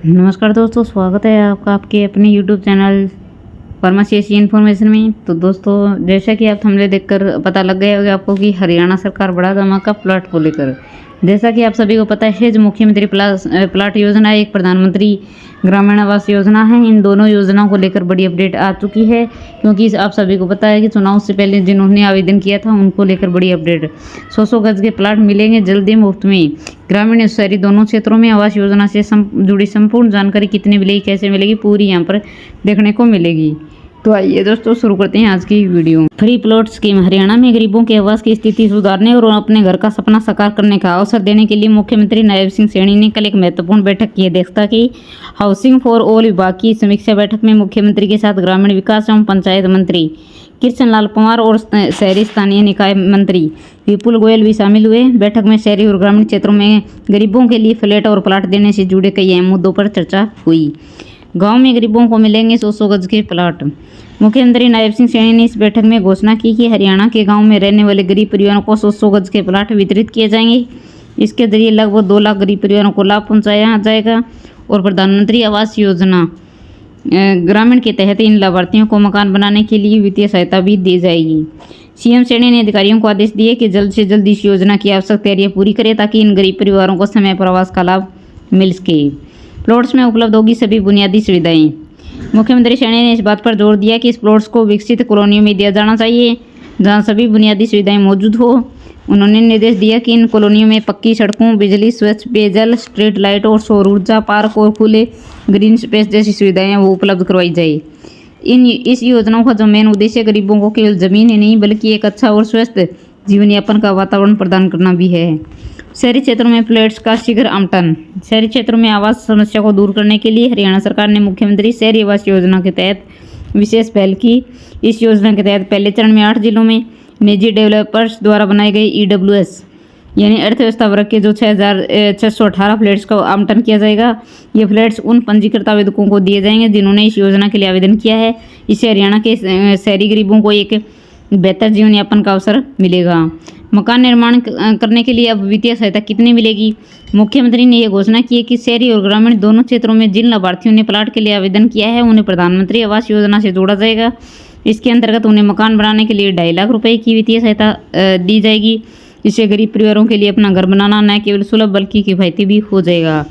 नमस्कार दोस्तों, स्वागत है आपका आपके अपने यूट्यूब चैनल फार्मेसी इन्फॉर्मेशन में। तो दोस्तों, जैसा कि आप थंबनेल देखकर पता लग गया होगा आपको कि हरियाणा सरकार बड़ा धमाका प्लाट को लेकर। जैसा कि आप सभी को पता है, जो मुख्यमंत्री प्लाट योजना एक प्रधानमंत्री ग्रामीण आवास योजना है, इन दोनों योजनाओं को लेकर बड़ी अपडेट आ चुकी है। क्योंकि आप सभी को पता है कि चुनाव से पहले जिन्होंने आवेदन किया था उनको लेकर बड़ी अपडेट। 100 गज के प्लाट मिलेंगे जल्दी मुफ्त में। ग्रामीण और शहरी दोनों क्षेत्रों में आवास योजना से जुड़ी संपूर्ण जानकारी कितनी मिलेगी, कैसे मिलेगी, पूरी यहाँ पर देखने को मिलेगी। तो आइए दोस्तों, शुरू करते हैं आज की video. Free plot scheme. Haryana में गरीबों के आवास की स्थिति सुधारने और अपने घर का सपना साकार करने का अवसर देने के लिए मुख्यमंत्री नायब सिंह सैनी ने कल एक महत्वपूर्ण बैठक की अध्यक्षता की। हाउसिंग फॉर ऑल विभाग की समीक्षा बैठक में मुख्यमंत्री के साथ ग्रामीण विकास एवं पंचायत मंत्री कृष्ण लाल पंवार और शहरी स्थानीय निकाय मंत्री विपुल गोयल भी शामिल हुए। बैठक में शहरी और ग्रामीण क्षेत्रों में गरीबों के लिए फ्लैट और प्लाट देने से जुड़े कई अहम मुद्दों पर चर्चा हुई। गांव में गरीबों को मिलेंगे 100 गज के प्लाट। मुख्यमंत्री नायब सिंह सैनी ने इस बैठक में घोषणा की कि हरियाणा के गांव में रहने वाले गरीब परिवारों को 100 गज के प्लाट वितरित किए जाएंगे। इसके जरिए लगभग 2 लाख गरीब परिवारों को लाभ पहुंचाया जाएगा और प्रधानमंत्री आवास योजना ग्रामीण के तहत इन लाभार्थियों को मकान बनाने के लिए वित्तीय सहायता भी दी जाएगी। सीएम सैनी ने अधिकारियों को आदेश दिए कि जल्द से जल्द इस योजना की आवश्यक तैयारियां पूरी करें ताकि इन गरीब परिवारों को समय पर आवास का लाभ मिल सके। प्लॉट्स में उपलब्ध होगी सभी बुनियादी सुविधाएं। मुख्यमंत्री सैनी ने इस बात पर जोर दिया कि इस प्लॉट्स को विकसित कॉलोनियों में दिया जाना चाहिए जहां सभी बुनियादी सुविधाएं मौजूद हो। उन्होंने निर्देश दिया कि इन कॉलोनियों में पक्की सड़कों, बिजली, स्वच्छ पेयजल, स्ट्रीट लाइट और सौर ऊर्जा, पार्क और खुले ग्रीन स्पेस जैसी सुविधाएं वो उपलब्ध करवाई जाए। इस योजनाओं का जो मेन उद्देश्य गरीबों को केवल जमीन ही नहीं बल्कि एक अच्छा और स्वस्थ जीवन यापन का वातावरण प्रदान करना भी है। शहरी क्षेत्रों में फ्लैट्स का शीघ्र आवंटन। शहरी क्षेत्रों में आवास समस्या को दूर करने के लिए हरियाणा सरकार ने मुख्यमंत्री शहरी आवास योजना के तहत विशेष पहल की। इस योजना के तहत पहले चरण में 8 जिलों में निजी डेवलपर्स द्वारा बनाए गए EWS यानी अर्थव्यवस्था वर्ग के जो 6,618 फ्लैट्स का आवंटन किया जाएगा। ये फ्लैट्स उन पंजीकृत आवेदकों को दिए जाएंगे जिन्होंने इस योजना के लिए आवेदन किया है। इससे हरियाणा के शहरी गरीबों को एक बेहतर जीवन यापन का अवसर मिलेगा। मकान निर्माण करने के लिए अब वित्तीय सहायता कितनी मिलेगी। मुख्यमंत्री ने यह घोषणा की है कि शहरी और ग्रामीण दोनों क्षेत्रों में जिन लाभार्थियों ने प्लाट के लिए आवेदन किया है उन्हें प्रधानमंत्री आवास योजना से जोड़ा जाएगा। इसके अंतर्गत उन्हें मकान बनाने के लिए 2.5 लाख रुपए की वित्तीय सहायता दी जाएगी। इससे गरीब परिवारों के लिए अपना घर बनाना न केवल सुलभ बल्कि किफायती भी हो जाएगा।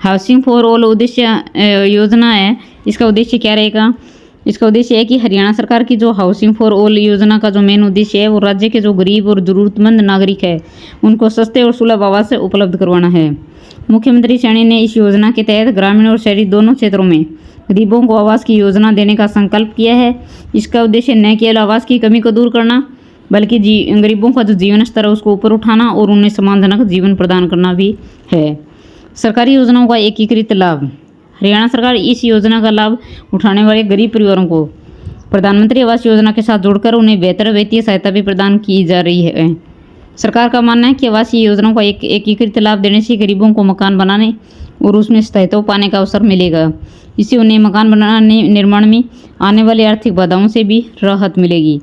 हाउसिंग फॉर ऑल उद्देश्य योजना है। इसका उद्देश्य क्या रहेगा? इसका उद्देश्य है कि हरियाणा सरकार की जो हाउसिंग फॉर ऑल योजना का जो मेन उद्देश्य है वो राज्य के जो गरीब और जरूरतमंद नागरिक है उनको सस्ते और सुलभ आवास उपलब्ध करवाना है। मुख्यमंत्री सैनी ने इस योजना के तहत ग्रामीण और शहरी दोनों क्षेत्रों में गरीबों को आवास की योजना देने का संकल्प किया है। इसका उद्देश्य न केवल आवास की कमी को दूर करना बल्कि गरीबों का जो जीवन स्तर है उसको ऊपर उठाना और उन्हें सम्मानजनक जीवन प्रदान करना भी है। सरकारी योजनाओं का एकीकृत लाभ। हरियाणा सरकार इस योजना का लाभ उठाने वाले गरीब परिवारों को प्रधानमंत्री आवास योजना के साथ जोड़कर उन्हें बेहतर वित्तीय सहायता भी प्रदान की जा रही है। सरकार का मानना है कि आवासीय योजनाओं का एक एकीकृत लाभ देने से गरीबों को मकान बनाने और उसमें स्थायित्व पाने का अवसर मिलेगा। इससे उन्हें मकान बनाने निर्माण में आने वाली आर्थिक बाधाओं से भी राहत मिलेगी।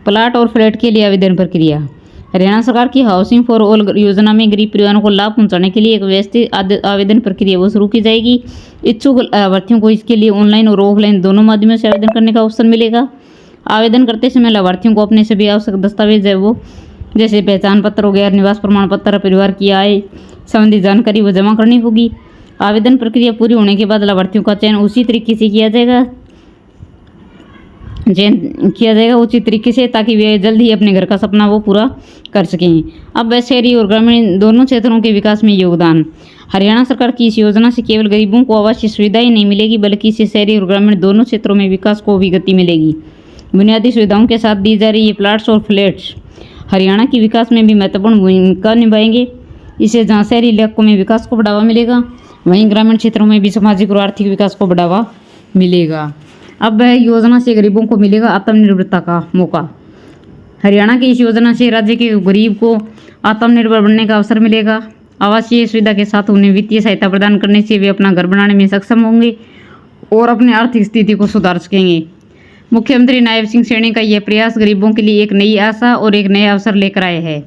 प्लाट और फ्लैट के लिए आवेदन प्रक्रिया। हरियाणा सरकार की हाउसिंग फॉर ऑल योजना में गरीब परिवारों को लाभ पहुंचाने के लिए एक व्यवस्थित आवेदन प्रक्रिया वो शुरू की जाएगी। इच्छुक लाभार्थियों को इसके लिए ऑनलाइन और ऑफलाइन दोनों माध्यमों से आवेदन करने का अवसर मिलेगा। आवेदन करते समय लाभार्थियों को अपने सभी आवश्यक दस्तावेज है वो जैसे पहचान पत्र हो गया, निवास प्रमाण पत्र, परिवार की आय संबंधी जानकारी वो जमा करनी होगी। आवेदन प्रक्रिया पूरी होने के बाद लाभार्थियों का चयन उसी तरीके से किया जाएगा उचित तरीके से ताकि वे जल्द ही अपने घर का सपना वो पूरा कर सकें। अब वह शहरी और ग्रामीण दोनों क्षेत्रों के विकास में योगदान। हरियाणा सरकार की इस योजना से केवल गरीबों को आवासीय सुविधाएं नहीं मिलेगी बल्कि इससे शहरी और ग्रामीण दोनों क्षेत्रों में विकास को भी गति मिलेगी। बुनियादी सुविधाओं के साथ दी जा रही ये प्लाट्स और फ्लैट्स हरियाणा के विकास में भी महत्वपूर्ण भूमिका निभाएंगे। इससे जहाँ शहरी इलाकों में विकास को बढ़ावा मिलेगा वहीं ग्रामीण क्षेत्रों में भी सामाजिक और आर्थिक विकास को बढ़ावा मिलेगा। अब वह योजना से गरीबों को मिलेगा आत्मनिर्भरता का मौका। हरियाणा की इस योजना से राज्य के गरीब को आत्मनिर्भर बनने का अवसर मिलेगा। आवासीय सुविधा के साथ उन्हें वित्तीय सहायता प्रदान करने से वे अपना घर बनाने में सक्षम होंगे और अपनी आर्थिक स्थिति को सुधार सकेंगे। मुख्यमंत्री नायब सिंह सैनी का यह प्रयास गरीबों के लिए एक नई आशा और एक नया अवसर लेकर आए हैं।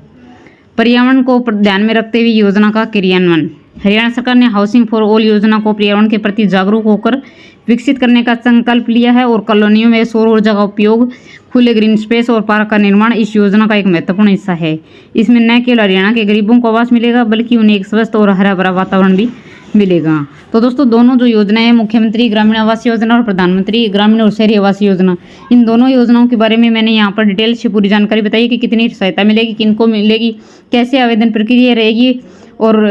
पर्यावरण को ध्यान में रखते हुए योजना का क्रियान्वयन। हरियाणा सरकार ने हाउसिंग फॉर ऑल योजना को पर्यावरण के प्रति जागरूक होकर विकसित करने का संकल्प लिया है और कॉलोनियों में सौर ऊर्जा का उपयोग, खुले ग्रीन स्पेस और पार्क का निर्माण इस योजना का एक महत्वपूर्ण हिस्सा है। इसमें न केवल हरियाणा के गरीबों को आवास मिलेगा बल्कि उन्हें एक स्वस्थ और हरा भरा वातावरण भी मिलेगा। तो दोस्तों, दोनों जो योजनाएं हैं, मुख्यमंत्री ग्रामीण आवास योजना और प्रधानमंत्री ग्रामीण और शहरी आवास योजना, इन दोनों योजनाओं के बारे में मैंने यहाँ पर डिटेल से पूरी जानकारी बताई कि कितनी सहायता मिलेगी, किनको मिलेगी, कैसे आवेदन प्रक्रिया रहेगी और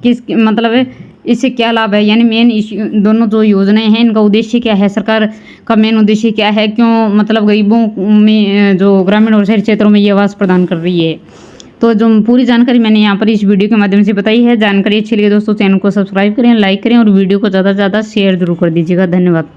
किस मतलब इससे क्या लाभ है, यानी मेन दोनों जो योजनाएं हैं इनका उद्देश्य क्या है, सरकार का मेन उद्देश्य क्या है, क्यों मतलब गरीबों में जो ग्रामीण और शहरी क्षेत्रों में ये आवास प्रदान कर रही है। तो जो पूरी जानकारी मैंने यहाँ पर इस वीडियो के माध्यम से बताई है। जानकारी अच्छी लगी दोस्तों, चैनल को सब्सक्राइब करें, लाइक करें और वीडियो को ज़्यादा से ज़्यादा शेयर जरूर कर दीजिएगा। धन्यवाद।